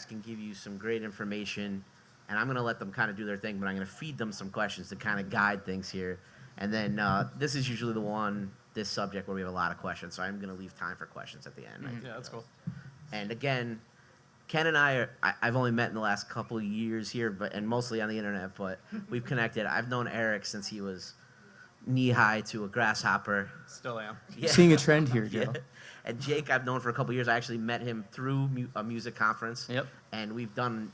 can give you some great information, and I'm going to let them kind of do their thing, but I'm going to feed them some questions to kind of guide things here. And then this is usually this subject where we have a lot of questions, so I'm going to leave time for questions at the end. Yeah, that's cool. And again, Ken and I've only met in the last couple of years here, and mostly on the internet, but we've connected. I've known Eric since he was knee-high to a grasshopper. Still am. Yeah. Seeing a trend here, Joe. Yeah. And Jake, I've known for a couple of years. I actually met him through a music conference. Yep. And we've done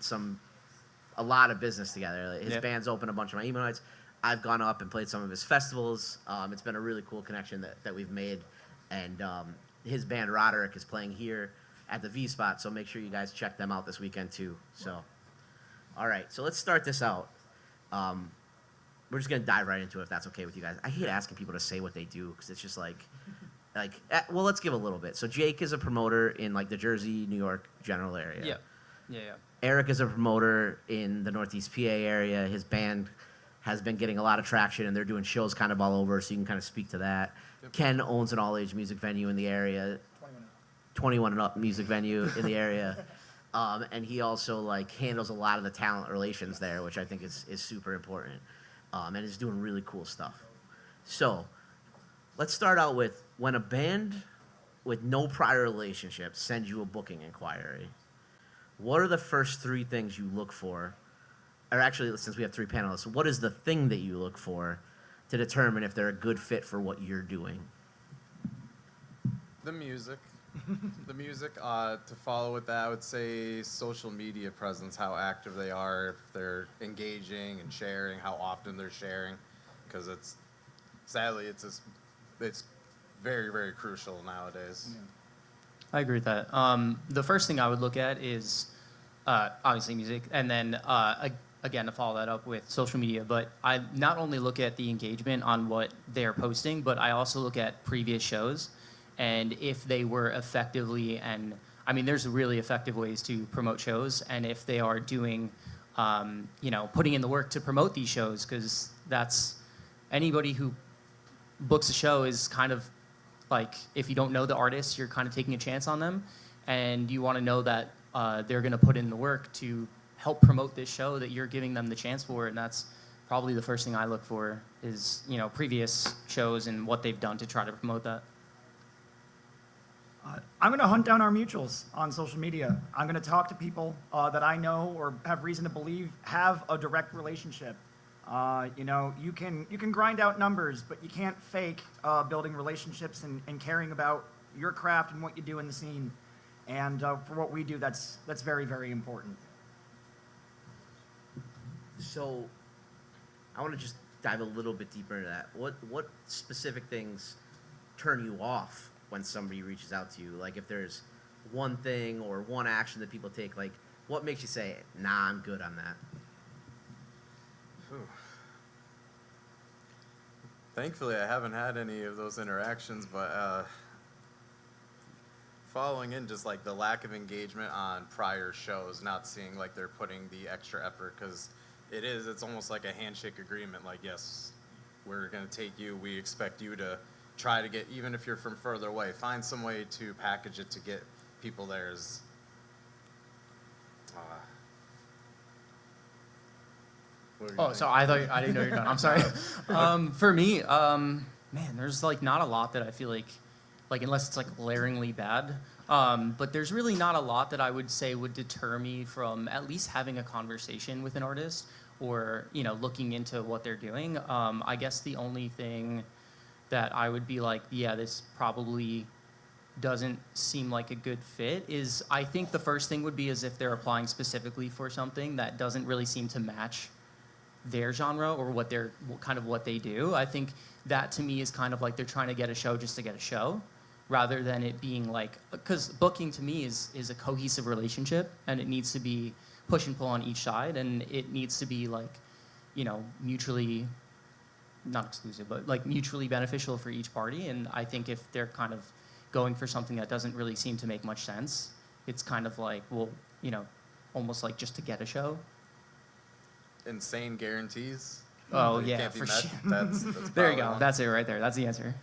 a lot of business together. His band's opened a bunch of my email nights. I've gone up and played some of his festivals. It's been a really cool connection that we've made. And his band, Roderick, is playing here at the V Spot, so make sure you guys check them out this weekend too. So, all right, so let's start this out. We're just gonna dive right into it if that's okay with you guys. I hate asking people to say what they do because it's just well, let's give a little bit. So Jake is a promoter in like the Jersey, New York general area. Yeah. Eric is a promoter in the Northeast PA area. His band has been getting a lot of traction, and they're doing shows kind of all over, so you can kind of speak to that. Yep. Ken owns an all-age music venue in the area. 21 and up music venue in the area. And he also handles a lot of the talent relations there, which I think is super important. And is doing really cool stuff. So let's start out with when a band with no prior relationship sends you a booking inquiry, what are the first three things you look for? Or actually, since we have three panelists, what is the thing that you look for to determine if they're a good fit for what you're doing? The music. The music. To follow with that, I would say social media presence, how active they are, if they're engaging and sharing, how often they're sharing, because sadly it's very, very crucial nowadays. Yeah. I agree with that. The first thing I would look at is obviously music, and then again to follow that up with social media. But I not only look at the engagement on what they're posting, but I also look at previous shows. And if they were effectively, and I mean, there's really effective ways to promote shows, and if they are doing, putting in the work to promote these shows, because that's anybody who books a show is kind of like, if you don't know the artist, you're kind of taking a chance on them, and you want to know that they're going to put in the work to help promote this show that you're giving them the chance for, and that's probably the first thing I look for is, previous shows and what they've done to try to promote that. I'm going to hunt down our mutuals on social media. I'm going to talk to people that I know or have reason to believe have a direct relationship. You can grind out numbers, but you can't fake building relationships and caring about your craft and what you do in the scene. And for what we do, that's very, very important. So I want to just dive a little bit deeper into that. What specific things turn you off when somebody reaches out to you? Like if there's one thing or one action that people take, like what makes you say, nah, I'm good on that? Thankfully, I haven't had any of those interactions, but following in just like the lack of engagement on prior shows, not seeing like they're putting the extra effort, because it's almost like a handshake agreement. Like, yes, we're going to take you. We expect you to try to get, even if you're from further away, find some way to package it to get people there. So I didn't know you were done. I'm sorry. For me, man, there's not a lot that I feel like unless it's glaringly bad. But there's really not a lot that I would say would deter me from at least having a conversation with an artist or, looking into what they're doing. I guess the only thing that I would be like, yeah, this probably doesn't seem like a good fit is, I think the first thing would be is if they're applying specifically for something that doesn't really seem to match their genre or what they do. I think that to me is kind of like they're trying to get a show just to get a show, rather than it being because booking to me is a cohesive relationship, and it needs to be push and pull on each side, and it needs to be mutually, not exclusive, but mutually beneficial for each party. And I think if they're kind of going for something that doesn't really seem to make much sense, it's kind of almost just to get a show. Insane guarantees. Oh, that yeah, can't be for met. sure. That's there you go. one. That's it right there. That's the answer.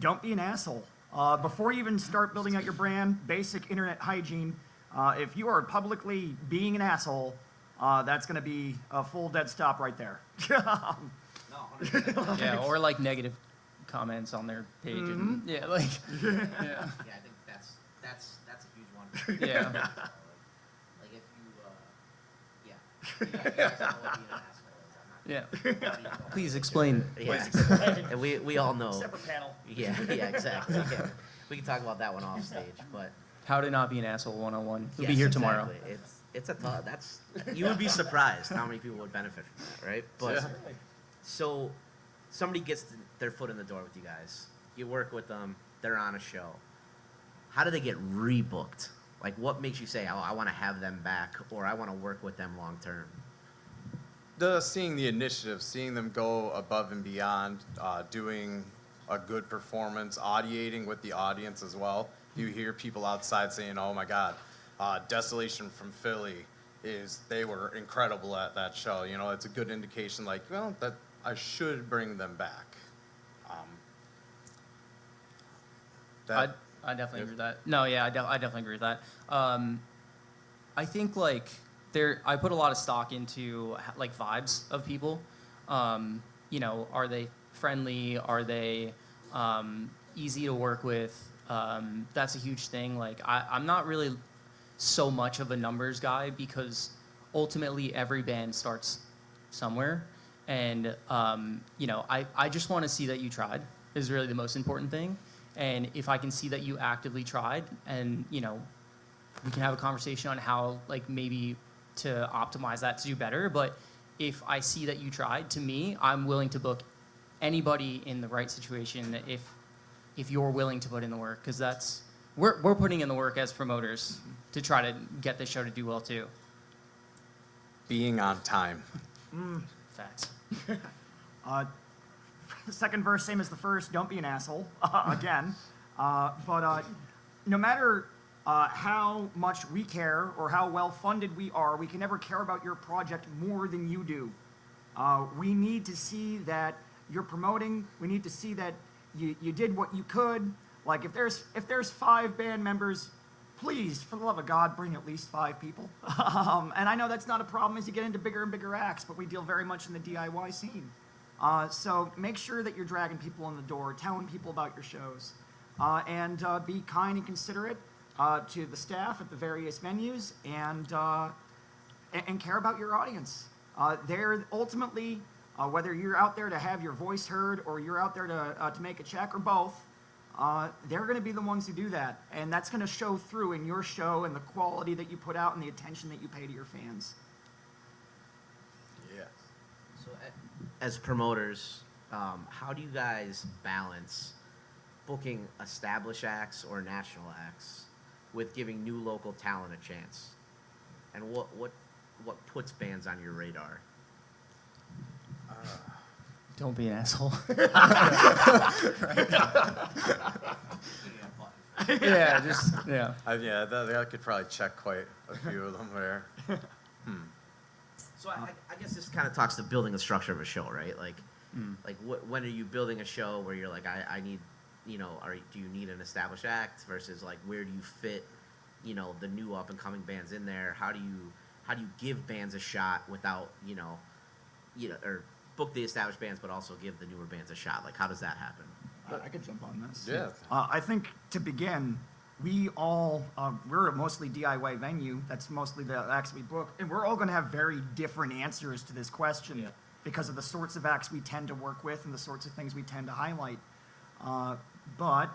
Don't be an asshole. Before you even start building out your brand, basic internet hygiene. If you are publicly being an asshole, that's going to be a full dead stop right there. Yeah, or like negative comments on their page. And, yeah, like, yeah. Yeah, I think that's a huge one. Yeah. Like if you, you guys know what being an asshole is. Yeah. Please explain. Yeah, and we all know. Separate panel. Yeah, exactly. Yeah. We can talk about that one off stage, but How to not be an asshole 101. We'll be yes, here tomorrow. exactly. It's a tough. You would be surprised how many people would benefit from that, right? But Yeah. so somebody gets their foot in the door with you guys. You work with them. They're on a show. How do they get rebooked? Like, what makes you say, "Oh, I want to have them back," or "I want to work with them long term"? Seeing the initiative, seeing them go above and beyond, doing a good performance, audiating with the audience as well. You hear people outside saying, "Oh my God, Desolation from Philly they were incredible at that show." You know, it's a good indication. Like, well, that I should bring them back. I definitely agree with that. No, yeah, I definitely agree with that. I think like I put a lot of stock into like vibes of people. You know, are they friendly? Are they easy to work with? That's a huge thing. Like I'm not really so much of a numbers guy because ultimately every band starts somewhere. And, you know, I just want to see that you tried is really the most important thing. And if I can see that you actively tried and, you know, we can have a conversation on how, like, maybe to optimize that to do better. But if I see that you tried, to me, I'm willing to book anybody in the right situation if you're willing to put in the work. Because we're putting in the work as promoters to try to get the show to do well, too. Being on time. Facts. The second verse, same as the first, don't be an asshole, again. But no matter how much we care or how well-funded we are, we can never care about your project more than you do. We need to see that you're promoting. We need to see that you did what you could. Like, if there's 5 band members, please, for the love of God, bring at least 5 people. And I know that's not a problem as you get into bigger and bigger acts, but we deal very much in the DIY scene. So make sure that you're dragging people in the door, telling people about your shows, and be kind and considerate to the staff at the various venues, and care about your audience. They're ultimately, whether you're out there to have your voice heard or you're out there to make a check or both, they're going to be the ones who do that, and that's going to show through in your show and the quality that you put out and the attention that you pay to your fans. Yeah. So, as promoters, how do you guys balance booking established acts or national acts with giving new local talent a chance? And what puts bands on your radar? Don't be an asshole. Yeah, just, yeah. Yeah, that could probably check quite a few of them there. So I guess this kind of talks to building the structure of a show, right? Like, when are you building a show where you're like, I need, you know, do you need an established act versus like where do you fit, you know, the new up and coming bands in there? How do you give bands a shot without, or book the established bands but also give the newer bands a shot? Like, how does that happen? I could jump on this. Yeah. I think to begin, we're a mostly DIY venue. That's mostly the acts we book. And we're all going to have very different answers to this question because of the sorts of acts we tend to work with and the sorts of things we tend to highlight. But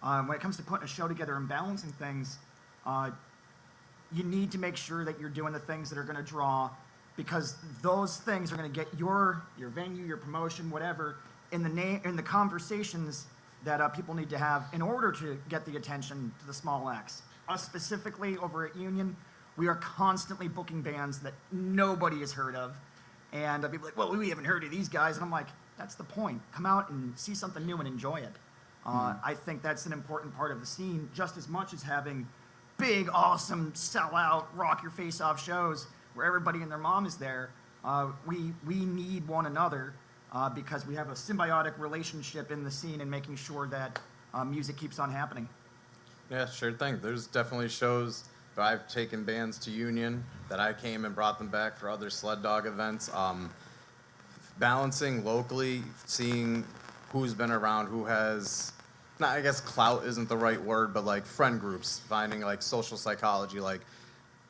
when it comes to putting a show together and balancing things, you need to make sure that you're doing the things that are going to draw, because those things are going to get your venue, your promotion, whatever, in the conversations that people need to have in order to get the attention to the small acts. Us specifically over at Union, we are constantly booking bands that nobody has heard of, and people are like, well, we haven't heard of these guys, and I'm like, that's the point. Come out and see something new and enjoy it. I think that's an important part of the scene, just as much as having big, awesome, sell-out, rock-your-face-off shows where everybody and their mom is there. We need one another because we have a symbiotic relationship in the scene and making sure that music keeps on happening. Yeah, sure thing. There's definitely shows that I've taken bands to Union that I came and brought them back for other sled dog events. Balancing locally, seeing who's been around, who has, not, I guess clout isn't the right word, but like friend groups, finding like social psychology, like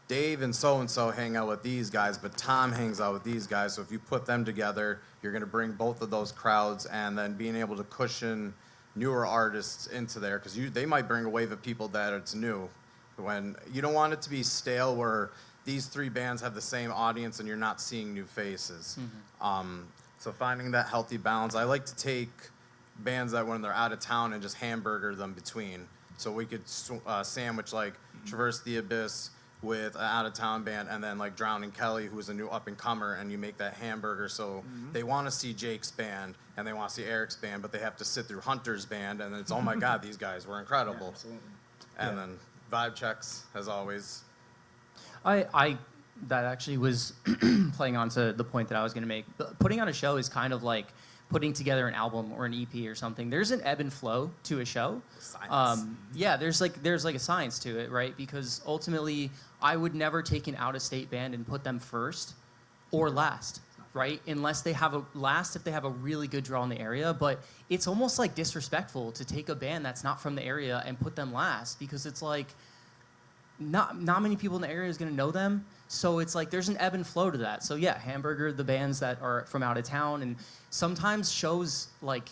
Dave and so hang out with these guys, but Tom hangs out with these guys. So if you put them together, you're going to bring both of those crowds, and then being able to cushion newer artists into there, because they might bring a wave of people that it's new. When you don't want it to be stale, where these three bands have the same audience and you're not seeing new faces. So finding that healthy balance. I like to take bands that when they're out of town and just hamburger them between. So we could sandwich like Traverse the Abyss with an out-of-town band, and then like Drowning Kelly, who's a new up-and-comer, and you make that hamburger. So they want to see Jake's band, and they want to see Eric's band, but they have to sit through Hunter's band, and it's, oh my God, these guys were incredible. Yeah, absolutely. And then vibe checks, as always. That actually was playing on to the point that I was going to make. Putting on a show is kind of like putting together an album or an EP or something. There's an ebb and flow to a show. Science. Yeah, there's like a science to it, right? Because ultimately, I would never take an out-of-state band and put them first or last, right? Unless they have if they have a really good draw in the area. But it's almost like disrespectful to take a band that's not from the area and put them last, because it's like not many people in the area is going to know them. So it's like there's an ebb and flow to that. So yeah, hamburger the bands that are from out of town, and sometimes shows like,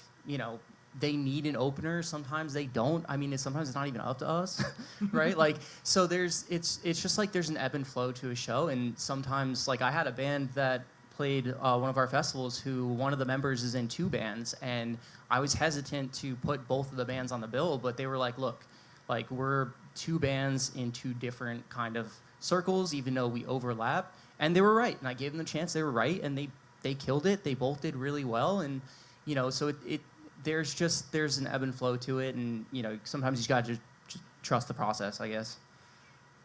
they need an opener. Sometimes they don't. I mean, sometimes it's not even up to us, right? Like, so it's just like there's an ebb and flow to a show. And sometimes, like, I had a band that played one of our festivals who one of the members is in two bands, and I was hesitant to put both of the bands on the bill, but they were like, look, like, we're two bands in two different kind of circles, even though we overlap. And they were right, and I gave them the chance. They were right, and they killed it. They both did really well, and so there's an ebb and flow to it, and sometimes you just gotta just trust the process, I guess,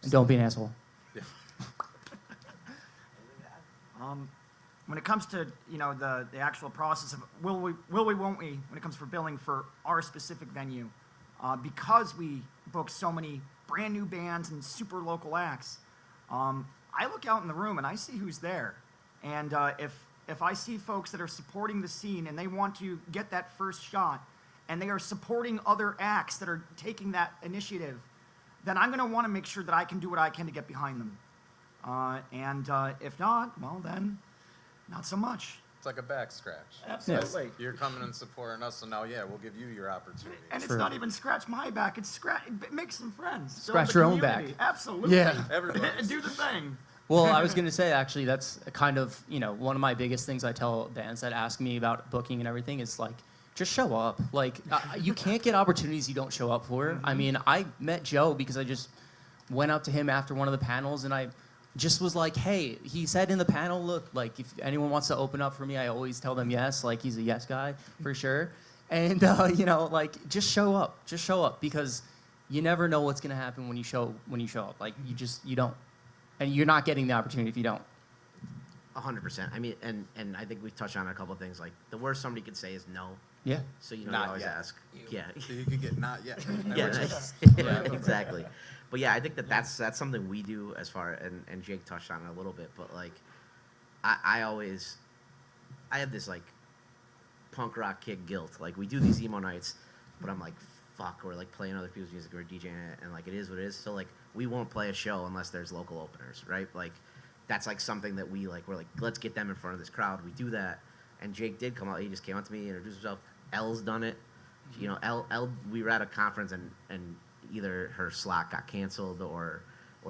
and don't be an asshole. Yeah. When it comes to the actual process of will we, won't we, when it comes for billing for our specific venue, because we book so many brand new bands and super local acts, I look out in the room and I see who's there, and if I see folks that are supporting the scene and they want to get that first shot, and they are supporting other acts that are taking that initiative, then I'm going to want to make sure that I can do what I can to get behind them. And if not, well then, not so much. It's like a back scratch. Absolutely. You're coming and supporting us, so now, we'll give you your opportunity. And it's True. not even scratch my back, it's make some friends. Scratch Build your the own back. community. Absolutely. Yeah. Everybody. Do the thing. Well, I was going to say, actually, that's kind of, one of my biggest things I tell bands that ask me about booking and everything is, like, just show up. Like, you can't get opportunities you don't show up for. I mean, I met Joe because I just went up to him after one of the panels, and I just was like, hey, he said in the panel, look, like, if anyone wants to open up for me, I always tell them yes. Like, he's a yes guy, for sure. And, like, just show up. Just show up, because you never know what's going to happen when you show up. Like, you don't. And you're not getting the opportunity if you don't. 100%. I mean, and I think we've touched on a couple of things. Like, the worst somebody could say is no. Yeah. So, you Not always yet. ask. Yeah. So you could get not yet. Yeah, exactly. But yeah, I think that's something we do as far, and Jake touched on it a little bit, but like, I have this like punk rock kid guilt. Like, we do these emo nights, but I'm like, fuck, we're like playing other people's music or DJing it, and like, it is what it is. So like, we won't play a show unless there's local openers, right? Like, that's like something that we're like, let's get them in front of this crowd. We do that, and Jake did come out. He just came up to me, introduced himself. L's done it. L, we were at a conference, and either her slot got canceled or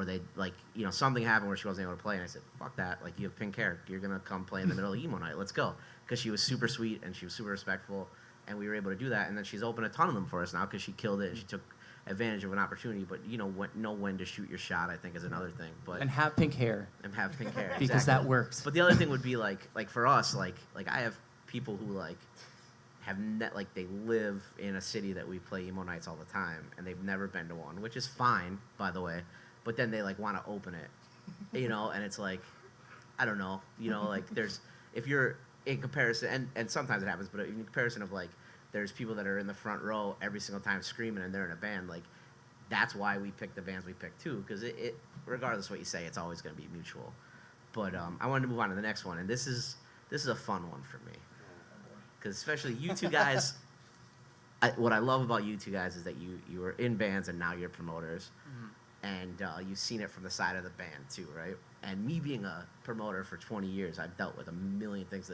they, like, something happened where she wasn't able to play, and I said, fuck that, like, you have pink hair, you're gonna come play in the middle of emo night, let's go. Because she was super sweet and she was super respectful, and we were able to do that. And then she's opened a ton of them for us now because she killed it and she took advantage of an opportunity. But know when to shoot your shot, I think, is another thing. But And have pink hair. and have pink hair Because exactly. that works. But the other thing would be like for us, like I have people who like they live in a city that we play emo nights all the time, and they've never been to one, which is fine, by the way. But then they like want to open it, and it's like, I don't know, like if you're in comparison, and sometimes it happens, but in comparison of like there's people that are in the front row every single time screaming, and they're in a band. Like, that's why we pick the bands we pick too, because it regardless of what you say, it's always going to be mutual. But I wanted to move on to the next one, and this is a fun one for me, because especially you two guys. What I love about you two guys is that you were in bands and now you're promoters, and you've seen it from the side of the band too, right? And me being a promoter for 20 years, I've dealt with a million things.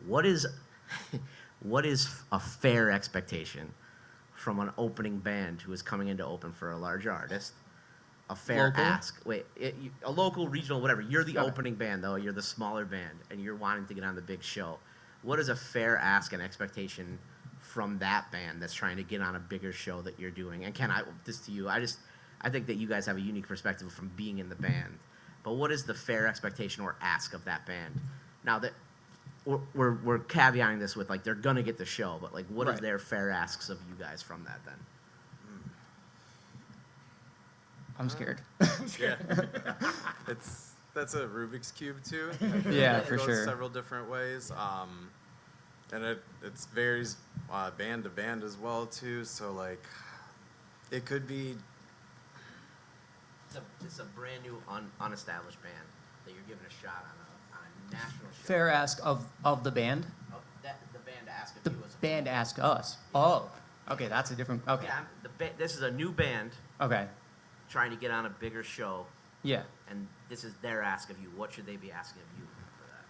What is a fair expectation from an opening band who is coming in to open for a larger artist? A fair Local? ask. Wait, a local, regional, whatever. You're the Okay. opening band though. You're the smaller band, and you're wanting to get on the big show. What is a fair ask and expectation from that band that's trying to get on a bigger show that you're doing? And Ken, this to you. I think that you guys have a unique perspective from being in the band. But what is the fair expectation or ask of that band? Now that we're caveating this with, like, they're gonna get the show, but like, what is Right. their fair asks of you guys from that then? I'm scared. Yeah. That's a Rubik's Cube too. Yeah, It for goes sure. several different ways. And it varies band to band as well too. So like, it could be It's a brand new, unestablished band that you're giving a shot on a national show. Fair ask of the band. The band ask if The you was a band ask us. Oh, okay, that's a different. Okay, Yeah, this is a new band okay, trying to get on a bigger show, yeah. and this is their ask of you. What should they be asking of you for that?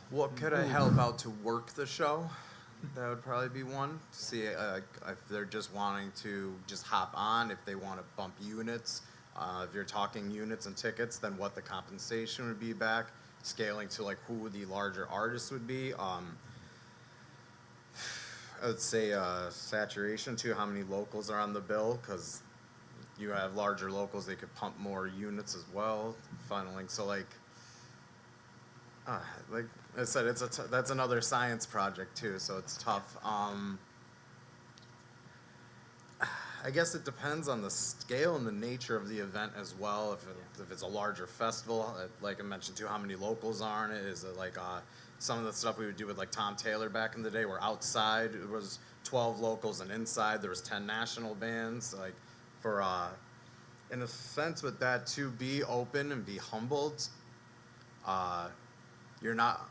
what could I help out to work the show? That would probably be one. See if they're just wanting to just hop on, if they want to bump units. If you're talking units and tickets, then what the compensation would be back. Scaling to like who the larger artists would be. I would say saturation too, how many locals are on the bill, because you have larger locals, they could pump more units as well, funneling. So like I said, that's another science project too, so it's tough. I guess it depends on the scale and the nature of the event as well. If it's a larger festival, like I mentioned too, how many locals are in it? Is it like some of the stuff we would do with like Tom Taylor back in the day, where outside it was 12 locals and inside there was 10 national bands. Like for in a sense with that, to be open and be humbled, you're not,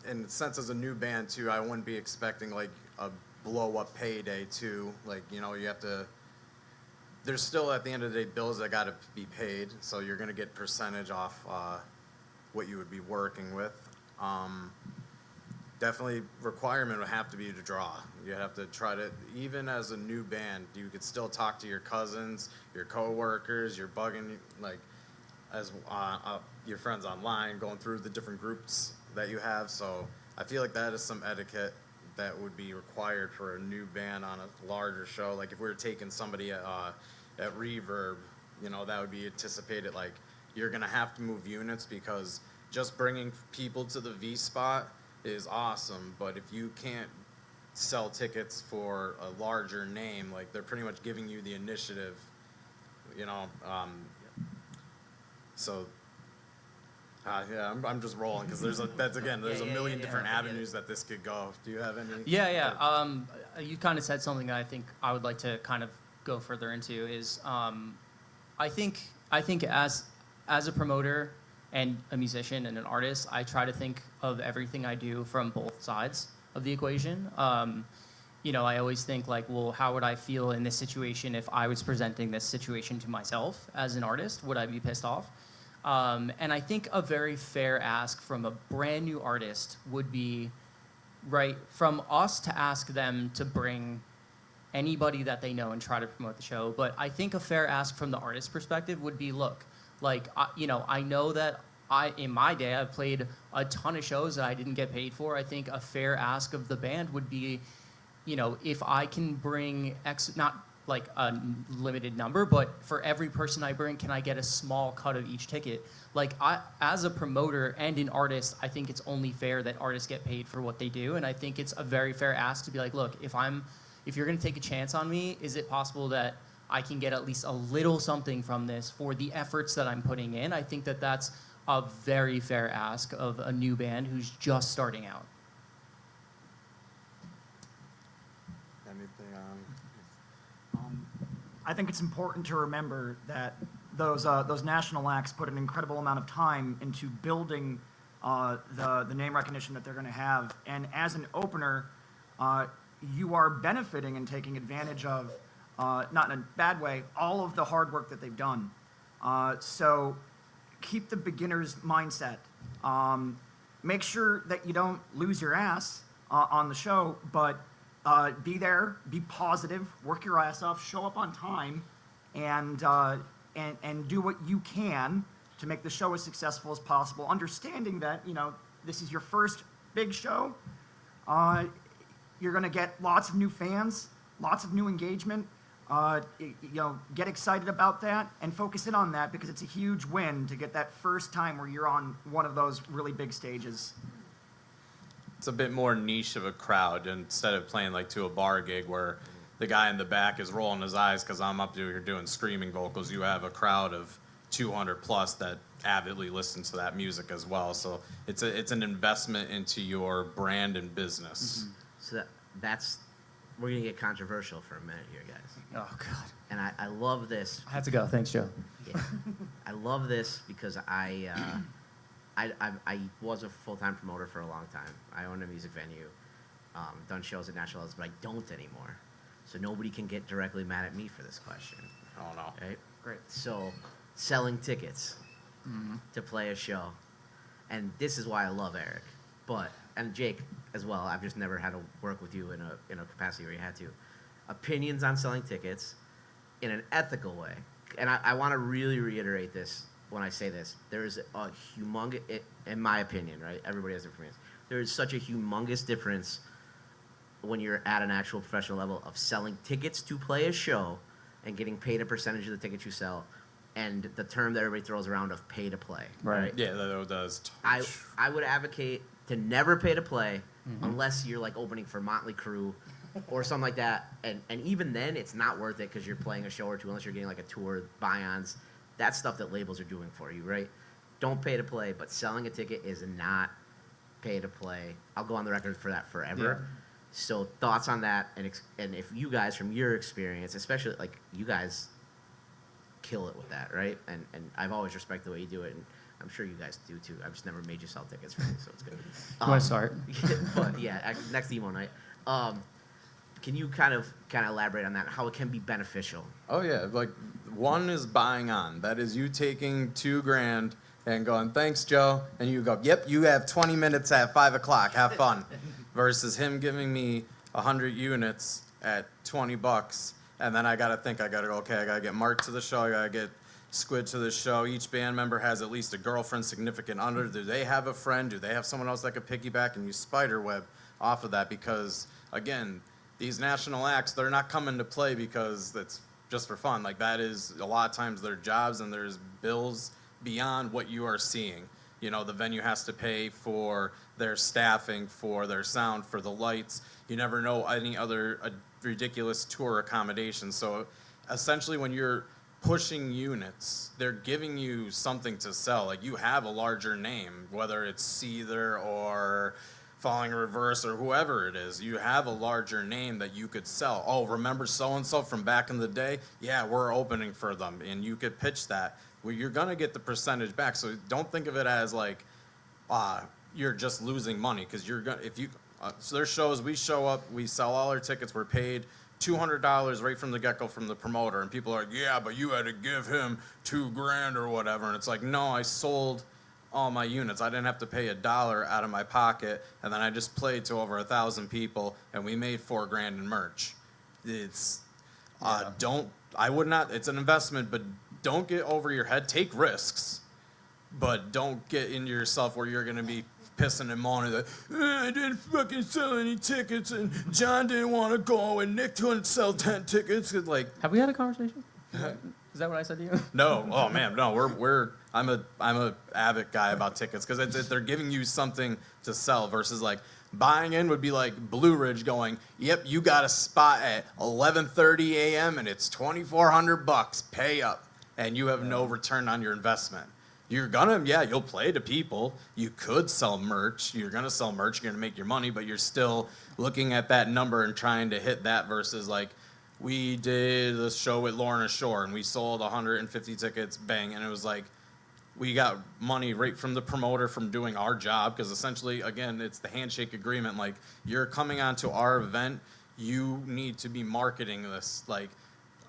in a sense as a new band too, I wouldn't be expecting like a blow up payday too. Like, you know, you have to, there's still at the end of the day bills that got to be paid, so you're going to get percentage off what you would be working with. Definitely requirement would have to be to draw. You have to try to, even as a new band, you could still talk to your cousins, your coworkers, you're bugging like as your friends online, going through the different groups that you have. So I feel like that is some etiquette that would be required for a new band on a larger show. Like if we were taking somebody at Reverb, you know, that would be anticipated. Like you're gonna have to move units, because just bringing people to the V spot is awesome, but if you can't sell tickets for a larger name, like they're pretty much giving you the initiative, you know. So yeah, I'm just rolling, because there's a million different avenues that this could go. Do you have any? Yeah. You kind of said something that I think I would like to kind of go further into is I think as a promoter and a musician and an artist, I try to think of everything I do from both sides of the equation. You know, I always think like, well, how would I feel in this situation if I was presenting this situation to myself as an artist? Would I be pissed off? And I think a very fair ask from a brand new artist would be, right, from us to ask them to bring anybody that they know and try to promote the show. But I think a fair ask from the artist perspective would be, look, like, you know, I know that in my day, I've played a ton of shows that I didn't get paid for. I think a fair ask of the band would be, you know, if I can bring X, not like a limited number, but for every person I bring, can I get a small cut of each ticket? Like, as a promoter and an artist, I think it's only fair that artists get paid for what they do. And I think it's a very fair ask to be like, look, if you're going to take a chance on me, is it possible that I can get at least a little something from this for the efforts that I'm putting in? I think that that's a very fair ask of a new band who's just starting out. I think it's important to remember that those national acts put an incredible amount of time into building the name recognition that they're going to have. And as an opener, you are benefiting and taking advantage of, not in a bad way, all of the hard work that they've done. So keep the beginner's mindset. Make sure that you don't lose your ass on the show, but be there, be positive, work your ass off, show up on time, and do what you can to make the show as successful as possible. Understanding that, you know, this is your first big show. You're going to get lots of new fans, lots of new engagement. You know, get excited about that and focus in on that, because it's a huge win to get that first time where you're on one of those really big stages. It's a bit more niche of a crowd instead of playing like to a bar gig where the guy in the back is rolling his eyes because I'm up here doing screaming vocals. You have a crowd of 200 plus that avidly listen to that music as well. So it's an investment into your brand and business. So that's we're gonna get controversial for a minute here, guys. Oh God. And I love this. I had to go. Thanks, Joe. Yeah. I love this because I was a full-time promoter for a long time. I owned a music venue, done shows at national levels, but I don't anymore. So nobody can get directly mad at me for this question. Oh no. Right? Great. So selling tickets to play a show. And this is why I love Eric. And Jake as well. I've just never had to work with you in a capacity where you had to. Opinions on selling tickets in an ethical way. And I want to really reiterate this when I say this. There is a humongous, in my opinion, right? Everybody has their opinions. There is such a humongous difference when you're at an actual professional level of selling tickets to play a show and getting paid a percentage of the tickets you sell, and the term that everybody throws around of pay to play. Right? Yeah, that does. I would advocate to never pay to play unless you're like opening for Motley Crue or something like that. And even then, it's not worth it because you're playing a show or two unless you're getting like a tour, buy-ons. That's stuff that labels are doing for you, right? Don't pay to play, but selling a ticket is not pay to play. I'll go on the record for that forever. Yeah. So thoughts on that, and if you guys, from your experience, especially like you guys kill it with that, right? And I've always respected the way you do it, and I'm sure you guys do too. I've just never made you sell tickets for me, so it's good. You want to start? But yeah, next emo night. Can you kind of elaborate on that, how it can be beneficial? Oh yeah, like one is buying on. That is you taking $2,000 and going, thanks, Joe, and you go, yep, you have 20 minutes at 5 o'clock. Have fun. Versus him giving me 100 units at $20, and then I gotta go, okay, I gotta get Mark to the show, I gotta get Squid to the show. Each band member has at least a girlfriend, significant other. Do they have a friend? Do they have someone else that could piggyback? And you spiderweb off of that, because again, these national acts, they're not coming to play because it's just for fun. Like, that is a lot of times their jobs, and there's bills beyond what you are seeing. You know, the venue has to pay for their staffing, for their sound, for the lights. You never know any other ridiculous tour accommodations. So essentially, when you're pushing units, they're giving you something to sell. Like, you have a larger name, whether it's Seether or Falling in Reverse or whoever it is. You have a larger name that you could sell. Oh, remember so-and-so from back in the day? Yeah, we're opening for them. And you could pitch that. Well, you're going to get the percentage back. So don't think of it as like, you're just losing money, because you're going to, if you, so there's shows, we show up, we sell all our tickets, we're paid $200 right from the get-go from the promoter, and people are like, yeah, but you had to give him $2,000 or whatever, and it's like, no, I sold all my units. I didn't have to pay $1 out of my pocket, and then I just played to over 1,000 people, and we made $4,000 in merch. It's, I would not, it's an investment, but don't get over your head. Take risks, but don't get into yourself where you're going to be pissing and moaning that, I didn't fucking sell any tickets, and John didn't want to go, and Nick couldn't sell 10 tickets. Like, have we had a conversation? Is that what I said to you? No. Oh man, no. I'm a avid guy about tickets, because they're giving you something to sell versus like buying in would be like Blue Ridge going, yep, you got a spot at 11:30 a.m. and it's $2,400. Pay up, and you have no return on your investment. You're you'll play to people. You could sell merch. You're gonna sell merch. You're gonna make your money, but you're still looking at that number and trying to hit that versus like, we did the show at Lorna Shore and we sold 150 tickets, bang, and it was like, we got money right from the promoter from doing our job, because essentially, again, it's the handshake agreement. Like, you're coming onto our event, you need to be marketing this. Like,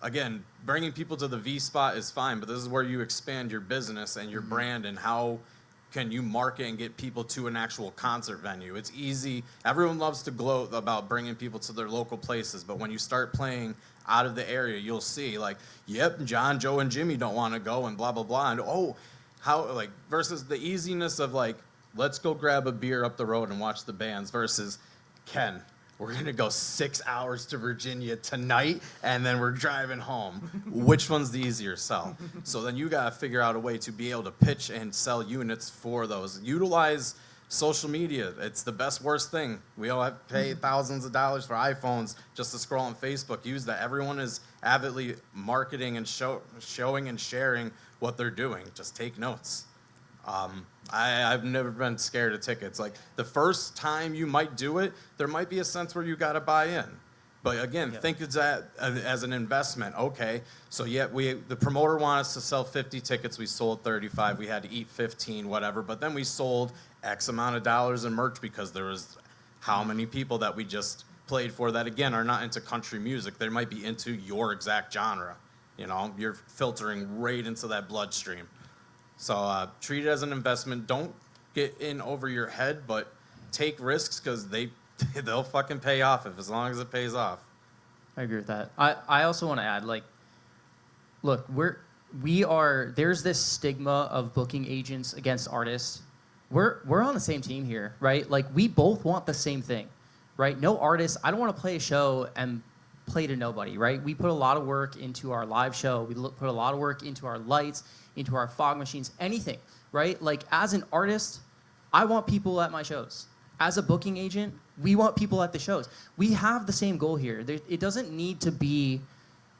again, bringing people to the V spot is fine, but this is where you expand your business and your brand, and how can you market and get people to an actual concert venue. It's easy. Everyone loves to gloat about bringing people to their local places, but when you start playing out of the area, you'll see, like, yep, John, Joe, and Jimmy don't want to go, and blah, blah, blah, and how, like, versus the easiness of, like, let's go grab a beer up the road and watch the bands, versus, Ken, we're going to go 6 hours to Virginia tonight, and then we're driving home. Which one's the easier sell? So then you got to figure out a way to be able to pitch and sell units for those. Utilize social media. It's the best, worst thing. We all have to pay thousands of dollars for iPhones just to scroll on Facebook. Use that. Everyone is avidly marketing and showing and sharing what they're doing. Just take notes. I've never been scared of tickets. Like, the first time you might do it, there might be a sense where you got to buy in. But again, think of that as an investment. Okay, so the promoter wanted us to sell 50 tickets. We sold 35. We had to eat 15, whatever. But then we sold X amount of dollars in merch, because there was how many people that we just played for that, again, are not into country music. They might be into your exact genre. You know, you're filtering right into that bloodstream. So treat it as an investment. Don't get in over your head, but take risks, because they'll fucking pay off as long as it pays off. I agree with that. I also want to add, like, look, there's this stigma of booking agents against artists. We're on the same team here, right? Like, we both want the same thing, right? No artist, I don't want to play a show and play to nobody, right? We put a lot of work into our live show. We put a lot of work into our lights, into our fog machines, anything, right? Like, as an artist, I want people at my shows. As a booking agent, we want people at the shows. We have the same goal here. It doesn't need to be,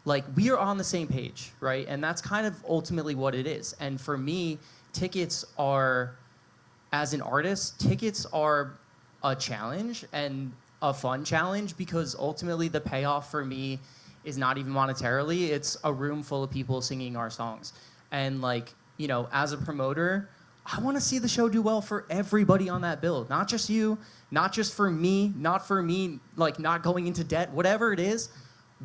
like, we are on the same page, right? And that's kind of ultimately what it is. And for me, tickets are, as an artist, tickets are a challenge, and a fun challenge, because ultimately the payoff for me is not even monetarily. It's a room full of people singing our songs. And, like, you know, as a promoter, I want to see the show do well for everybody on that bill. Not just you, not just for me, like, not going into debt, whatever it is.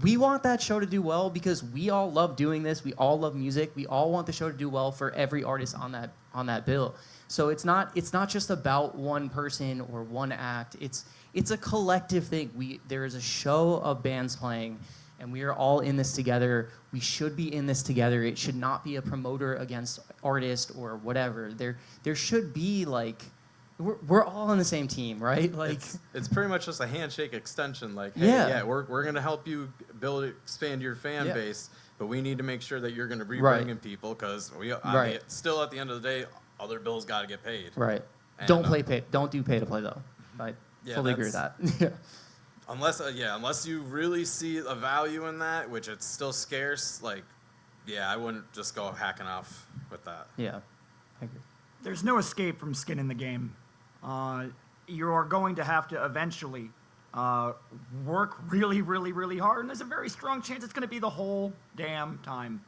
We want that show to do well, because we all love doing this. We all love music. We all want the show to do well for every artist on that bill. So it's not just about one person or one act. It's a collective thing. There is a show of bands playing, and we are all in this together. We should be in this together. It should not be a promoter against artist or whatever. There should be, like, we're all on the same team, right? Like, it's pretty much just a handshake extension. Like, hey, we're gonna help you expand your fan base, but we need to make sure that you're gonna be bringing people, because still at the end of the day, other bills got to get paid. Right. And, don't do pay to play, though. I fully agree with that. Unless you really see a value in that, which it's still scarce, like, I wouldn't just go hacking off with that. Yeah, I agree. There's no escape from skin in the game. You are going to have to eventually work really, really, really hard, and there's a very strong chance it's going to be the whole damn time.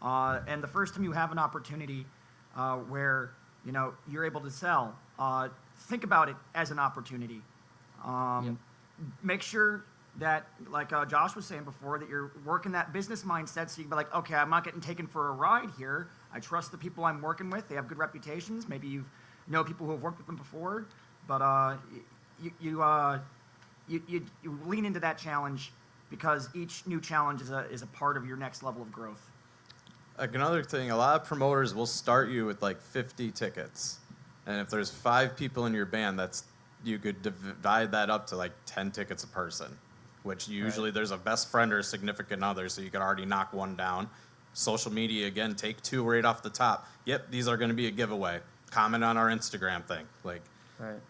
And the first time you have an opportunity where, you know, you're able to sell, think about it as an opportunity. Make sure that, like Josh was saying before, that you're working that business mindset, so you can be like, okay, I'm not getting taken for a ride here. I trust the people I'm working with. They have good reputations. Maybe you know people who have worked with them before, but you lean into that challenge, because each new challenge is a part of your next level of growth. Like, another thing, a lot of promoters will start you with like 50 tickets, and if there's 5 people in your band, you could divide that up to like 10 tickets a person, which usually there's a best friend or a significant other, so you could already knock one down. Social media, again, take 2 right off the top. Yep, these are going to be a giveaway. Comment on our Instagram thing. Like,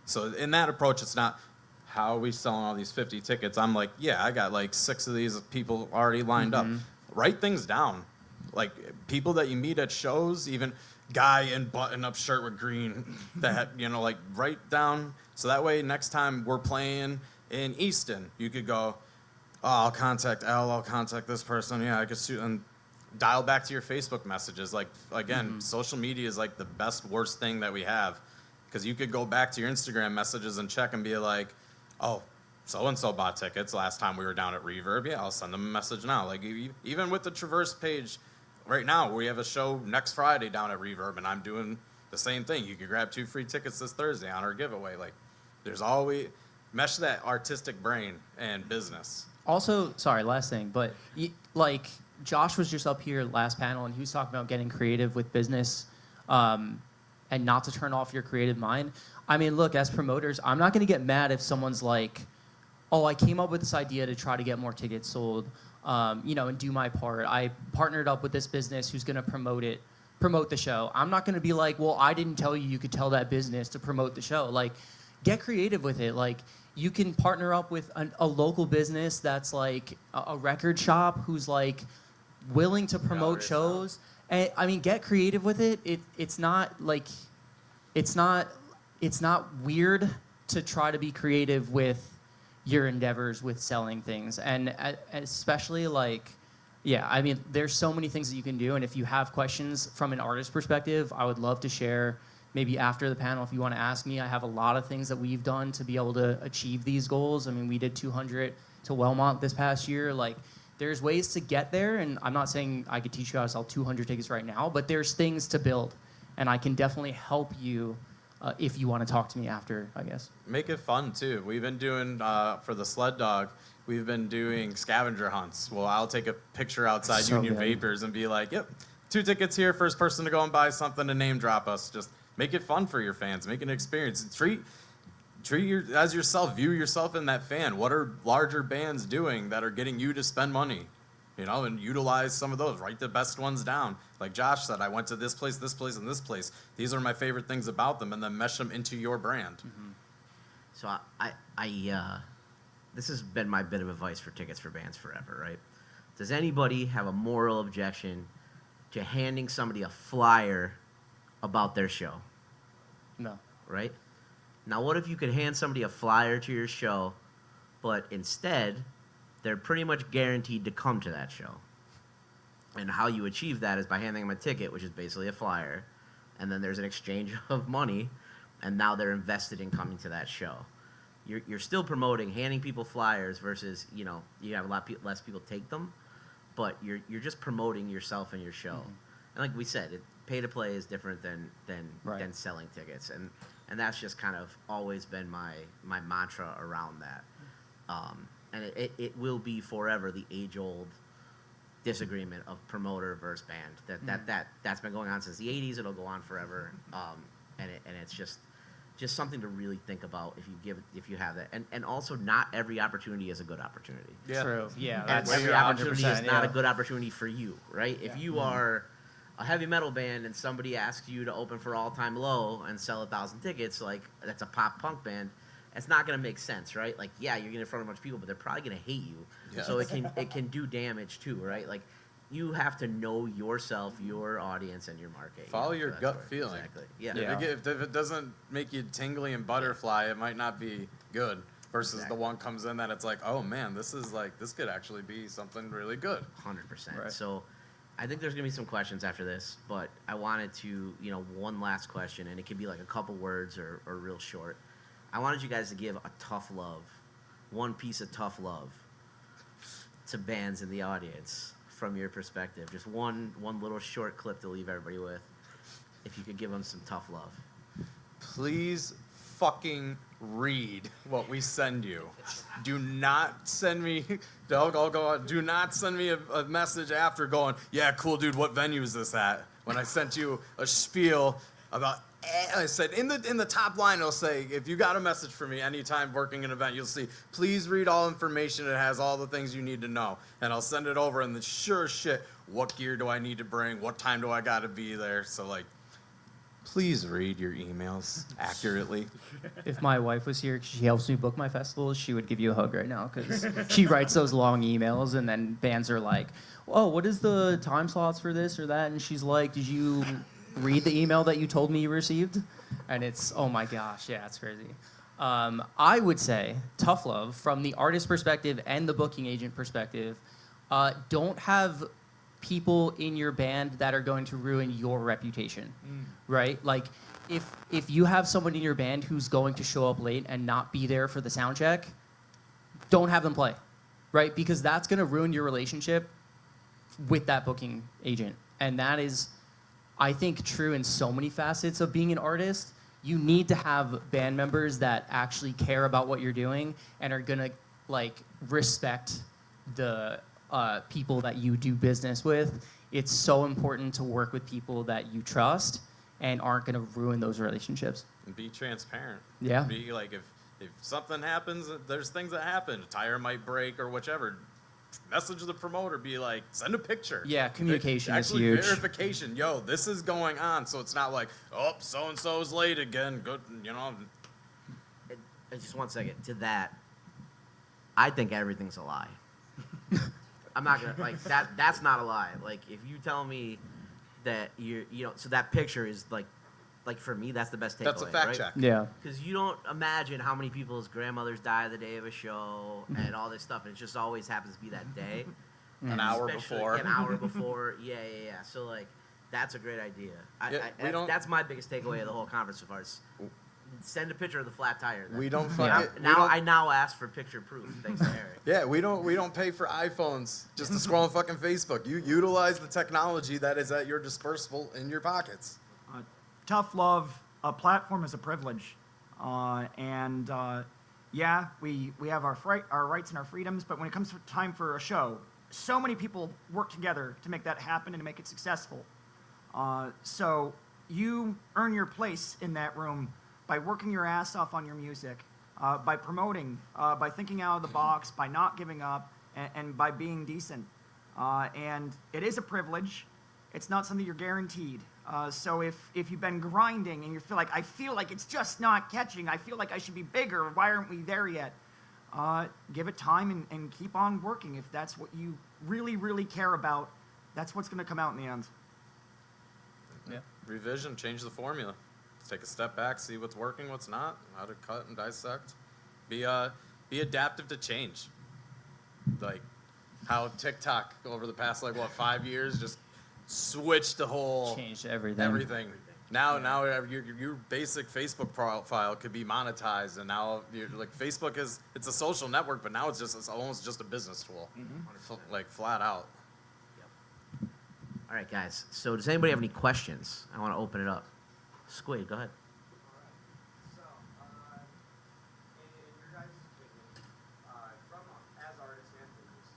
so in that approach, it's not, how are we selling all these 50 tickets? I'm like, I got like 6 of these people already lined up. Write things down. Like, people that you meet at shows, even guy in button-up shirt with green, that, you know, like, write down, so that way next time we're playing in Easton, you could go, oh, I'll contact Al, I'll contact this person. Yeah, I could shoot and dial back to your Facebook messages. Like, again, social media is like the best, worst thing that we have. Because you could go back to your Instagram messages and check and be like, oh, so-and-so bought tickets last time we were down at Reverb. Yeah, I'll send them a message now. Like, even with the Traverse page, right now, we have a show next Friday down at Reverb, and I'm doing the same thing. You could grab 2 free tickets this Thursday on our giveaway. Like, there's always, mesh that artistic brain and business. Also, sorry, last thing, but like Josh was just up here last panel, and he was talking about getting creative with business and not to turn off your creative mind. I mean, look, as promoters, I'm not going to get mad if someone's like, oh, I came up with this idea to try to get more tickets sold, and do my part. I partnered up with this business who's going to promote the show. I'm not going to be like, well, I didn't tell you could tell that business to promote the show. Like, get creative with it. Like, you can partner up with a local business that's like a record shop who's like willing to promote shows. And I mean, get creative with it. It's not weird to try to be creative with your endeavors with selling things, and especially like, yeah, I mean, there's so many things that you can do, and if you have questions from an artist perspective, I would love to share. Maybe after the panel, if you want to ask me, I have a lot of things that we've done to be able to achieve these goals. I mean, we did 200 to Wellmont this past year. Like, there's ways to get there, and I'm not saying I could teach you how to sell 200 tickets right now, but there's things to build, and I can definitely help you if you want to talk to me after, I guess. Make it fun, too. We've been doing, for the sled dog, we've been doing scavenger hunts. Well, I'll take a picture outside Union Vapors and be like, yep, 2 tickets here, first person to go and buy something and name drop us. Just make it fun for your fans. Make it an experience. Treat as yourself. View yourself in that fan. What are larger bands doing that are getting you to spend money? And utilize some of those. Write the best ones down. Like Josh said, I went to this place, and this place. These are my favorite things about them, and then mesh them into your brand. Mm-hmm. So I this has been my bit of advice for tickets for bands forever, right? Does anybody have a moral objection to handing somebody a flyer about their show? No. Right? Now, what if you could hand somebody a flyer to your show, but instead, they're pretty much guaranteed to come to that show? And how you achieve that is by handing them a ticket, which is basically a flyer, and then there's an exchange of money, and now they're invested in coming to that show. You're still promoting handing people flyers versus, you have a lot less people take them, but you're just promoting yourself and your show. Mm-hmm. And like we said, pay to play is different than selling tickets, and that's just kind of always been my mantra around that. And it will be forever the age-old disagreement of promoter versus band. That's been going on since the 80s. It'll go on forever, and it's just something to really think about if you have that. And also, not every opportunity is a good opportunity. Yeah. True. Yeah. And every opportunity is not a good opportunity for you, right? Yeah. If you are a heavy metal band and somebody asks you to open for All Time Low and sell 1,000 tickets, like that's a pop punk band, it's not going to make sense, right? Like, yeah, you're getting in front of a bunch of people, but they're probably going to hate you. Yeah. So it can do damage too, right? Like, you have to know yourself, your audience, and your market. Follow your gut feeling. Exactly. Yeah. If it doesn't make you tingly and butterfly, it might not be good. Versus the one comes in that it's like, oh man, this could actually be something really good. 100%. Right. So I think there's going to be some questions after this, but I wanted to, one last question, and it could be like a couple words or real short. I wanted you guys to give a tough love, one piece of tough love to bands in the audience from your perspective. Just one little short clip to leave everybody with. If you could give them some tough love. Please fucking read what we send you. Do not send me, do not send me a message after going, yeah, cool, dude, what venue is this at? When I sent you a spiel about, I said, in the top line, it'll say, if you got a message for me anytime working an event, you'll see, please read all information. It has all the things you need to know. And I'll send it over, and then sure shit, what gear do I need to bring? What time do I got to be there? So, like, please read your emails accurately. If my wife was here, she helps me book my festivals, she would give you a hug right now, because she writes those long emails, and then bands are like, oh, what is the time slots for this or that? And she's like, did you read the email that you told me you received? And it's, oh my gosh, yeah, it's crazy. I would say tough love from the artist perspective and the booking agent perspective. Don't have people in your band that are going to ruin your reputation, right? Like, if you have someone in your band who's going to show up late and not be there for the sound check, don't have them play, right? Because that's going to ruin your relationship with that booking agent. And that is, I think, true in so many facets of being an artist. You need to have band members that actually care about what you're doing and are going to, like, respect the people that you do business with. It's so important to work with people that you trust and aren't going to ruin those relationships. And be transparent. Yeah. Be like, if something happens, there's things that happen. A tire might break or whichever. Message the promoter. Be like, send a picture. Yeah, communication is Actually, huge. verification. Yo, this is going on. So it's not like, oh, so and so's late again. Good, you know. Just 1 second to that. I think everything's a lie. I'm not gonna like that. That's not a lie. Like if you tell me that so that picture is like for me, that's the best takeaway. That's a fact right? check. Yeah. Because you don't imagine how many people's grandmothers die the day of a show and all this stuff, and it just always happens to be that day. An hour Especially before. An hour before. Yeah. So like, that's a great idea. That's my biggest takeaway of the whole conference so far. Is send a picture of the flat tire. We don't Yeah. fuck it. I now ask for picture proof. Thanks to Eric. Yeah, we don't pay for iPhones just to scroll on fucking Facebook. You utilize the technology that is at your disposal in your pockets. Tough love, a platform is a privilege. Yeah, we have our rights and our freedoms, but when it comes to time for a show, so many people work together to make that happen and to make it successful. So you earn your place in that room by working your ass off on your music, by promoting, by thinking out of the box, by not giving up, and by being decent. And it is a privilege. It's not something you're guaranteed. So if you've been grinding and you feel like it's just not catching, I feel like I should be bigger, why aren't we there yet? Give it time and keep on working. If that's what you really, really care about, that's what's going to come out in the end. Yeah. Revision, change the formula. Take a step back, see what's working, what's not, how to cut and dissect. Be adaptive to change. Like how TikTok over the past 5 years just switched the whole Changed everything. everything. Now your basic Facebook profile could be monetized, and now Facebook it's a social network, but now it's almost just a business tool, flat out. All right, guys. So does anybody have any questions? I want to open it up. Squid, go ahead. So, in your guys' opinion, as artists and business,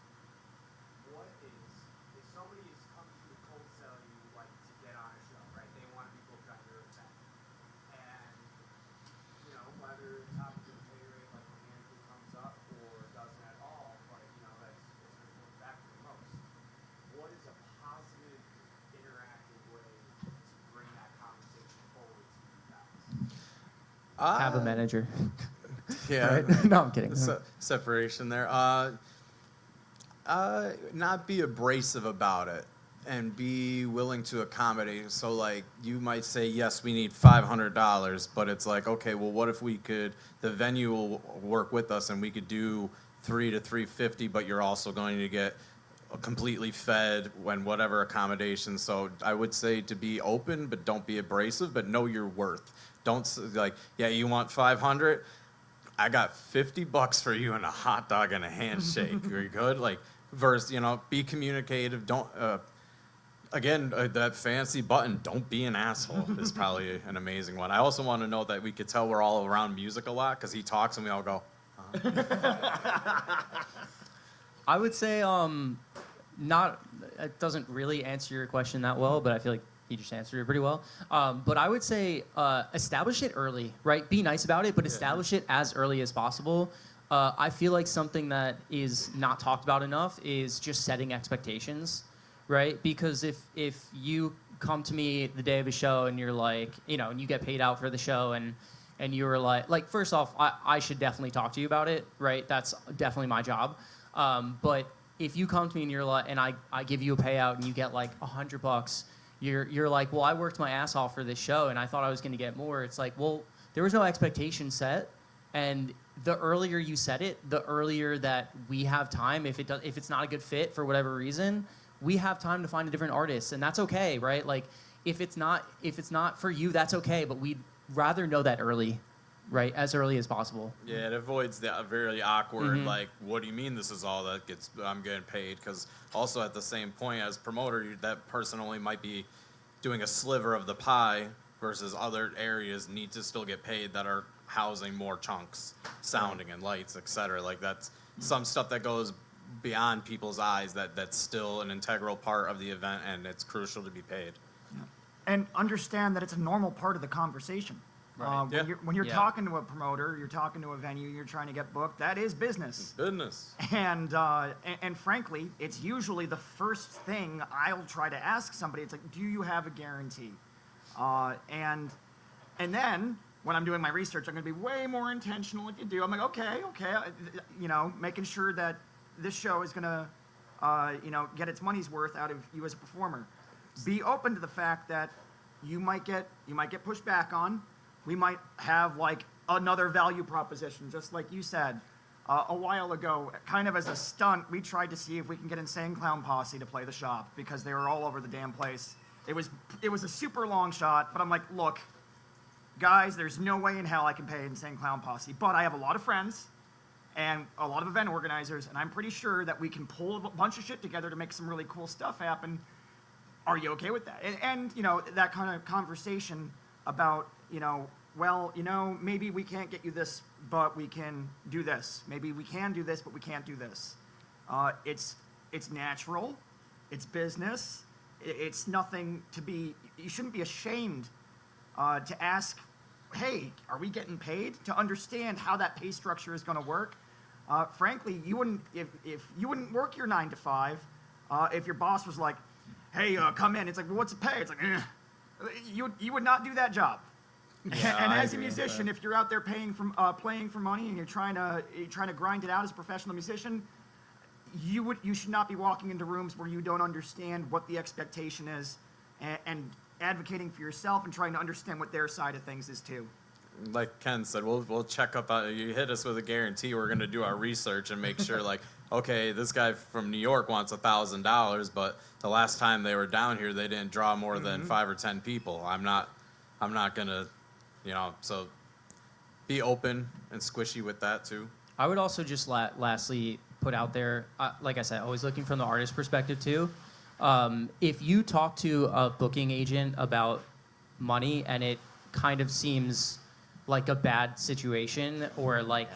what is, if somebody has come to you cold sell you, like, to get on a show, right? They want to be booked on your event. And, whether it's top of the pay rate, like when Andrew comes up, or doesn't at all, but, that's a factor the most. What is a positive, interactive way to bring that conversation forward to you guys? Have a manager. Yeah. Right? No, I'm kidding. Separation there. Not be abrasive about it and be willing to accommodate. So you might say, yes, we need $500, but it's like, okay, well, what if the venue will work with us and we could do $300 to $350, but you're also going to get completely fed when whatever accommodation. So I would say to be open, but don't be abrasive, but know your worth. Don't you want 500? I got $50 for you and a hot dog and a handshake. Are you good? Versus, be communicative. Don't, that fancy button, don't be an asshole is probably an amazing one. I also want to know that we could tell we're all around music a lot because he talks and we all go, I would say it doesn't really answer your question that well, but I feel like he just answered it pretty well. But I would say establish it early, right? Be nice about it, but establish it as early as possible. I feel like something that is not talked about enough is just setting expectations, right? Because if you come to me the day of a show and you're like, and you get paid out for the show and you're like first off, I should definitely talk to you about it, right? That's definitely my job. But if you come to me and you're like, and I give you a payout and you get $100, you're like, well, I worked my ass off for this show and I thought I was going to get more. It's like, well, there was no expectation set. And the earlier you set it, the earlier that we have time. If it's not a good fit for whatever reason, we have time to find a different artist, and that's okay, right? Like, if it's not for you, that's okay. But we'd rather know that early, right? As early as possible. Yeah, it avoids the very awkward, like, what do you mean this is all that I'm getting paid? Because also at the same point, as promoter, that person only might be doing a sliver of the pie versus other areas need to still get paid that are housing more chunks, sounding and lights, etc. Like, that's some stuff that goes beyond people's eyes that's still an integral part of the event, and it's crucial to be paid. And understand that it's a normal part of the conversation. Right. When you're Yeah. talking to a promoter, you're talking to a venue, you're trying to get booked, that is business. Goodness. And frankly, it's usually the first thing I'll try to ask somebody. It's like, do you have a guarantee? And then when I'm doing my research, I'm going to be way more intentional if you do. I'm like, okay, making sure that this show is going to, get its money's worth out of you as a performer. Be open to the fact that you might get pushed back on. We might have like another value proposition, just like you said a while ago. Kind of as a stunt, we tried to see if we can get Insane Clown Posse to play the shop because they were all over the damn place. It was a super long shot, but I'm like, look, guys, there's no way in hell I can pay Insane Clown Posse, but I have a lot of friends and a lot of event organizers, and I'm pretty sure that we can pull a bunch of shit together to make some really cool stuff happen. Are you okay with that? And that kind of conversation about, maybe we can't get you this, but we can do this. Maybe we can do this, but we can't do this. It's natural. It's business. It's nothing to be, you shouldn't be ashamed to ask, hey, are we getting paid? To understand how that pay structure is going to work. Frankly, you wouldn't, if you wouldn't work your 9 to 5, if your boss was like, hey, come in. It's like, well, what's the pay? It's like, you would not do that job. Yeah, and I as a agree with musician, that. if you're out there playing for money and you're trying to grind it out as a professional musician, you should not be walking into rooms where you don't understand what the expectation is, and advocating for yourself and trying to understand what their side of things is too. Like Ken said, we'll check up. You hit us with a guarantee. We're going to do our research and make sure, like, okay, this guy from New York wants $1,000, but the last time they were down here, they didn't draw more than 5 or 10 people. I'm not gonna, So be open and squishy with that too. I would also just lastly put out there, like I said, always looking from the artist perspective too. If you talk to a booking agent about money and it kind of seems like a bad situation or like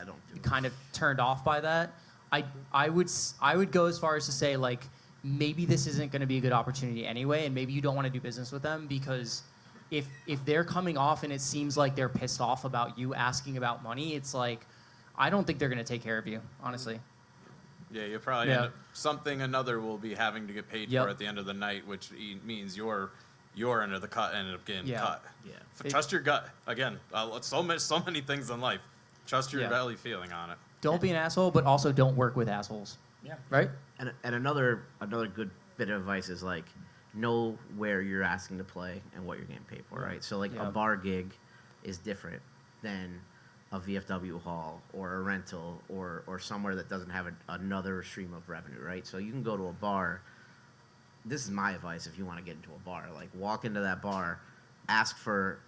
kind of turned off by that, I would go as far as to say, like, maybe this isn't going to be a good opportunity anyway, and maybe you don't want to do business with them, because if they're coming off and it seems like they're pissed off about you asking about money, it's like, I don't think they're going to take care of you, honestly. Yeah, you'll probably end up, another will be having to get paid Yep. for at the end of the night, which means your end of the cut ended up getting Yeah. cut. Yeah. Trust your gut. Again, so many things in life. Trust your Yeah. belly feeling on it. Don't be an asshole, but also don't work with assholes. Yeah. Right? And another good bit of advice is, like, know where you're asking to play and what you're getting paid for, right? So, like, Yeah. a bar gig is different than a VFW hall or a rental or somewhere that doesn't have another stream of revenue, right? So you can go to a bar. This is my advice if you want to get into a bar. Like, walk into that bar, ask for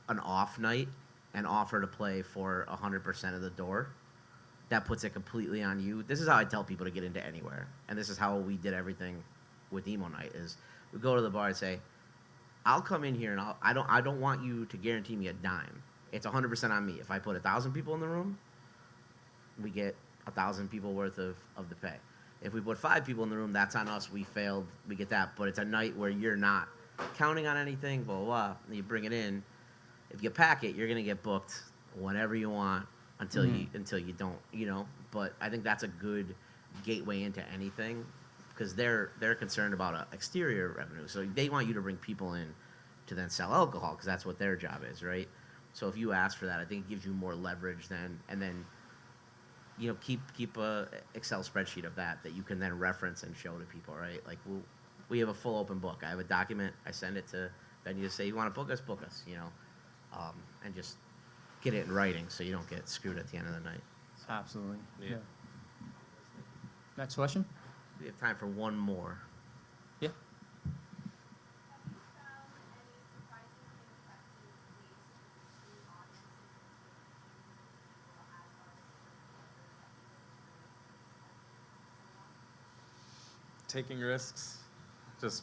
an off night, and offer to play for 100% of the door. That puts it completely on you. This is how I tell people to get into anywhere, and this is how we did everything with Emo Night. Is we go to the bar and say, "I'll come in here and I don't want you to guarantee me a dime. It's 100% on me. If I put 1,000 people in the room, we get 1,000 people worth of the pay. If we put 5 people in the room, that's on us. We failed. We get that. But it's a night where you're not counting on anything. Blah blah blah. And you bring it in. If you pack it, you're gonna get booked whenever you want until you don't. But I think that's a good gateway into anything, because they're concerned about exterior revenue. So they want you to bring people in to then sell alcohol, because that's what their job is, right? So if you ask for that, I think it gives you more leverage then, and then keep a Excel spreadsheet of that you can then reference and show to people, right? Like we have a full open book. I have a document. I send it to venues, say, you want to book us, and just get it in writing so you don't get screwed at the end of the night. Absolutely. Yeah. Next question. We have time for one more. Yeah. Taking risks, just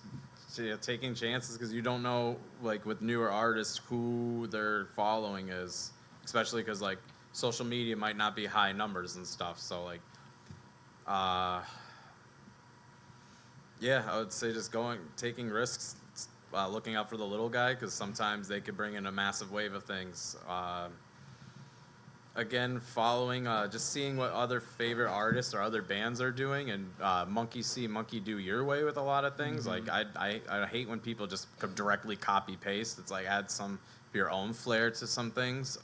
taking chances, because you don't know, like with newer artists, who their following is, especially because like social media might not be high numbers and stuff. So like, yeah, I would say just taking risks, looking out for the little guy, because sometimes they could bring in a massive wave of things. Again, following, just seeing what other favorite artists or other bands are doing, and monkey see, monkey do your way with a lot of things. Like I hate when people just directly copy paste. It's like add some of your own flair to some things.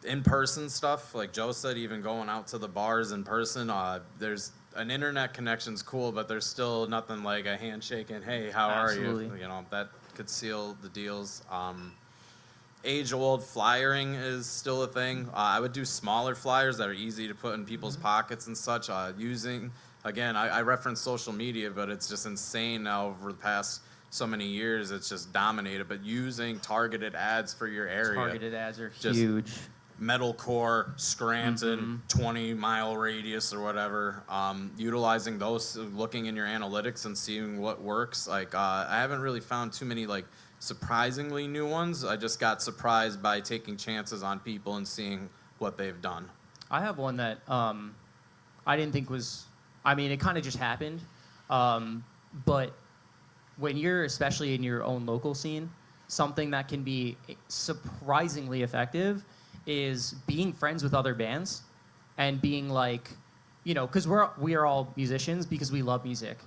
In-person stuff, like Joe said, even going out to the bars in person. There's an internet connection's cool, but there's still nothing like a handshake and hey, how Absolutely. are you? You know, that could seal the deals. Age-old flyering is still a thing. I would do smaller flyers that are easy to put in people's pockets and such. Again, I reference social media, but it's just insane now over the past so many years. It's just dominated. But using targeted ads for your area. Targeted ads are Just huge. Metalcore, Scranton, 20-mile radius or whatever. Utilizing those, looking in your analytics and seeing what works. Like I haven't really found too many like surprisingly new ones. I just got surprised by taking chances on people and seeing what they've done. I have one that I didn't think was. I mean, it kind of just happened. But when you're, especially in your own local scene, something that can be surprisingly effective is being friends with other bands and being like, you know, because we are all musicians because we love music,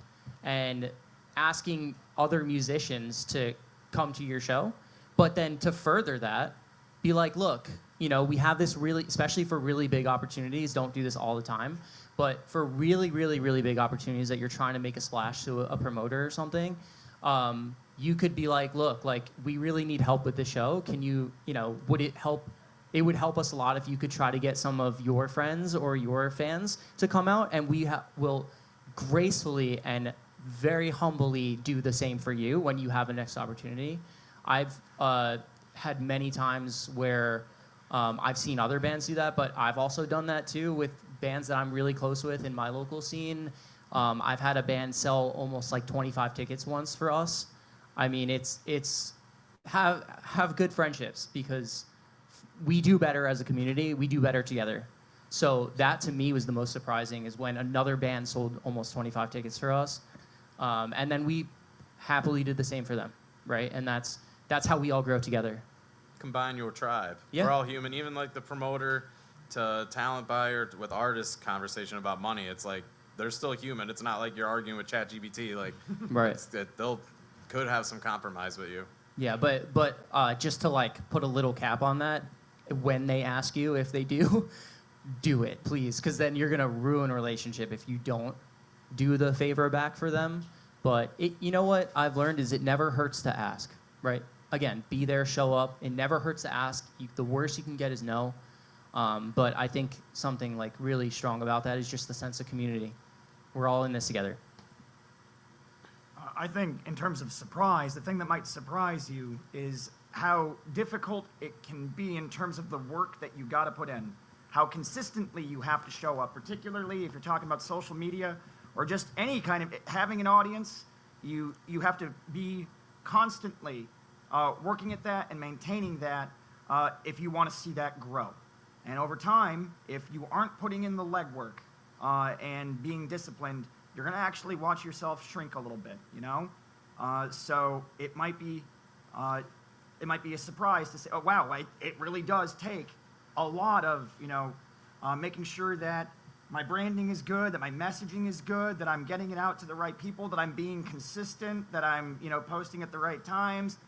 and asking other musicians to come to your show, but then to further that, be like, look, you know, we have this really, especially for really big opportunities, don't do this all the time, but for really, really, really big opportunities that you're trying to make a splash to a promoter or something, you could be like, look, like, we really need help with the show. Can you, you know, would it help? It would help us a lot if you could try to get some of your friends or your fans to come out, and we will gracefully and very humbly do the same for you when you have a next opportunity. I've had many times where I've seen other bands do that, but I've also done that too with bands that I'm really close with in my local scene. I've had a band sell almost like 25 tickets once for us. I mean, it's have good friendships, because we do better as a community. We do better together. So that to me was the most surprising, is when another band sold almost 25 tickets for us. And then we happily did the same for them, right? And that's how we all grow together. Combine your tribe. Yeah. We're all human. Even like the promoter to talent buyer with artists conversation about money. It's like they're still human. It's not like you're arguing with ChatGPT. Like, Right. They'll could have some compromise with you. Yeah, but just to like put a little cap on that, when they ask you if they do, do it, please, because then you're gonna ruin a relationship if you don't do the favor back for them. But you know what I've learned is it never hurts to ask, right? Again, be there, show up. It never hurts to ask. The worst you can get is no. But I think something like really strong about that is just the sense of community. We're all in this together. I think in terms of surprise, the thing that might surprise you is how difficult it can be in terms of the work that you got to put in, how consistently you have to show up, particularly if you're talking about social media or just any kind of having an audience. You have to be constantly working at that and maintaining that if you want to see that grow. And over time, if you aren't putting in the legwork and being disciplined, you're going to actually watch yourself shrink a little bit, you know? So it might be a surprise to say, oh, wow, it really does take a lot of, you know, making sure that my branding is good, that my messaging is good, that I'm getting it out to the right people, that I'm being consistent, that I'm, you know, posting at the right times,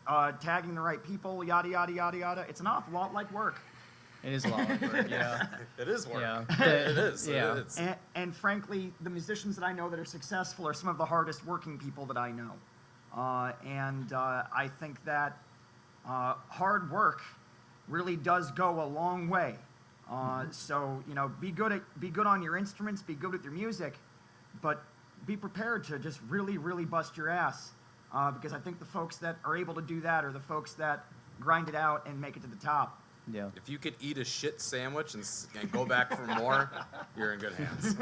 tagging the right people, yada, yada, yada, yada. It's an awful lot like work. It is a lot of work, yeah. It is work. Yeah. It is. Yeah. It's, And frankly, the musicians that I know that are successful are some of the hardest working people that I know. I think that hard work really does go a long way. So, you know, be good on your instruments, be good with your music, but be prepared to just really, really bust your ass. Because I think the folks that are able to do that are the folks that grind it out and make it to the top. Yeah. If you could eat a shit sandwich and go back for more, you're in good hands.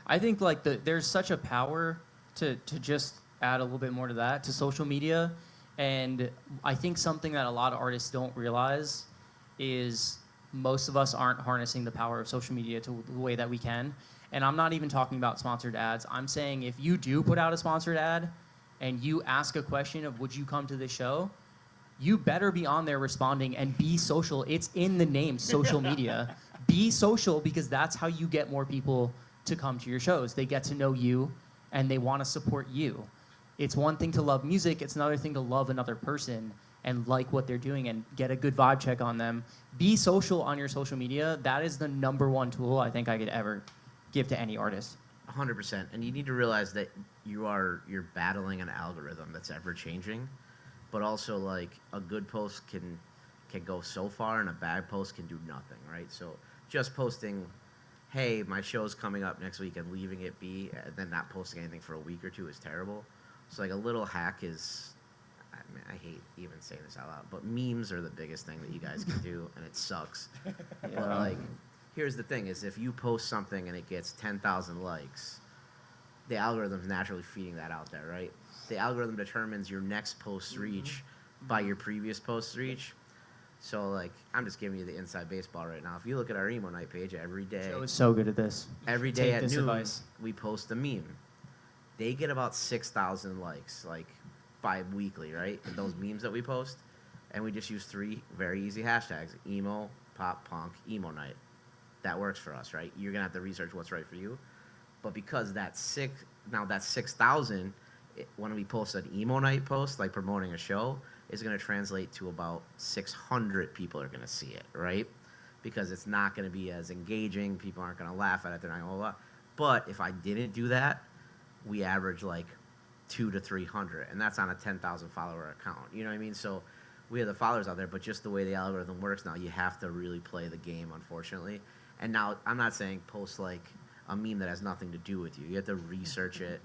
I think like there's such a power to just add a little bit more to that, to social media. And I think something that a lot of artists don't realize is most of us aren't harnessing the power of social media to the way that we can. And I'm not even talking about sponsored ads. I'm saying if you do put out a sponsored ad and you ask a question of would you come to the show, you better be on there responding and be social. It's in the name, social media. Be social, because that's how you get more people to come to your shows. They get to know you and they want to support you. It's one thing to love music. It's another thing to love another person and like what they're doing and get a good vibe check on them. Be social on your social media. That is the #1 tool I think I could ever give to any artist. 100%. And you need to realize that you're battling an algorithm that's ever changing, but also like a good post can go so far and a bad post can do nothing, right? So just posting, hey, my show's coming up next week, and leaving it be, and then not posting anything for a week or two is terrible. So like a little hack is, I mean, I hate even saying this out loud, but memes are the biggest thing that you guys can do, and it sucks. But like, here's the thing: is if you post something and it gets 10,000 likes, the algorithm's naturally feeding that out there, right? The algorithm determines your next post's reach by your previous post's reach. So like, I'm just giving you the inside baseball right now. If you look at our emo night page every day, Joe is so good at this. every day Take at this noon, advice. we post a meme. They get about 6,000 likes, like bi-weekly, right? Those memes that we post, and we just use 3 very easy hashtags: emo, pop, punk, emo night. That works for us, right? You're gonna have to research what's right for you. But because that's 6,000, when we post an emo night post, like promoting a show, is going to translate to about 600 people are going to see it, right? Because it's not going to be as engaging. People aren't going to laugh at it. They're not going to laugh. But if I didn't do that, we average like 200 to 300, and that's on a 10,000 follower account. You know what I mean? So we have the followers out there, but just the way the algorithm works now, you have to really play the game, unfortunately. And now I'm not saying post like a meme that has nothing to do with you. You have to research it.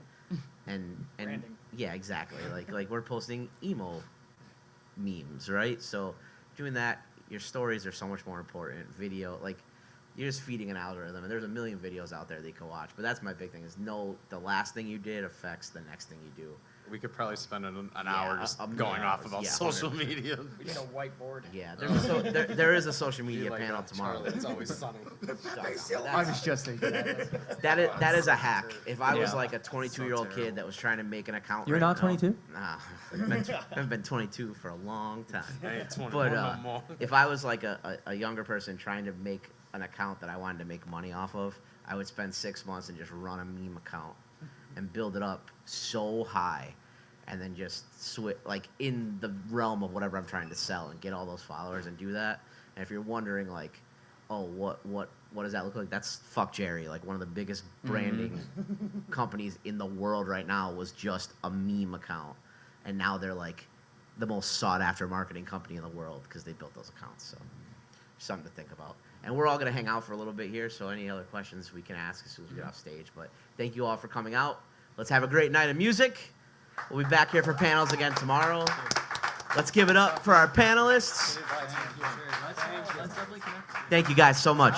And Branding. Yeah, exactly. Like we're posting emo memes, right? So doing that, your stories are so much more important. Video, like you're just feeding an algorithm, and there's a million videos out there they can watch. But that's my big thing: is know the last thing you did affects the next thing you do. We could probably spend an hour just going off about social media. We need a whiteboard. Yeah, there is a social media panel tomorrow. Charlie, it's always sunny. I was just thinking that. That is a hack. If I was like a 22-year-old kid that was trying to make an account, You're right not now- 22? Nah, I've been 22 for a long time. I ain't 21 But no more. if I was like a younger person trying to make an account that I wanted to make money off of, I would spend 6 months and just run a meme account and build it up so high, and then just switch like in the realm of whatever I'm trying to sell and get all those followers and do that. And if you're wondering like, oh, what does that look like? That's Fuck Jerry, like one of the biggest branding companies in the world right now was just a meme account, and now they're like the most sought after marketing company in the world because they built those accounts. So something to think about. And we're all going to hang out for a little bit here, so any other questions we can ask as soon as we get off stage. But thank you all for coming out. Let's have a great night of music. We'll be back here for panels again tomorrow. Let's give it up for our panelists. Thank you guys so much.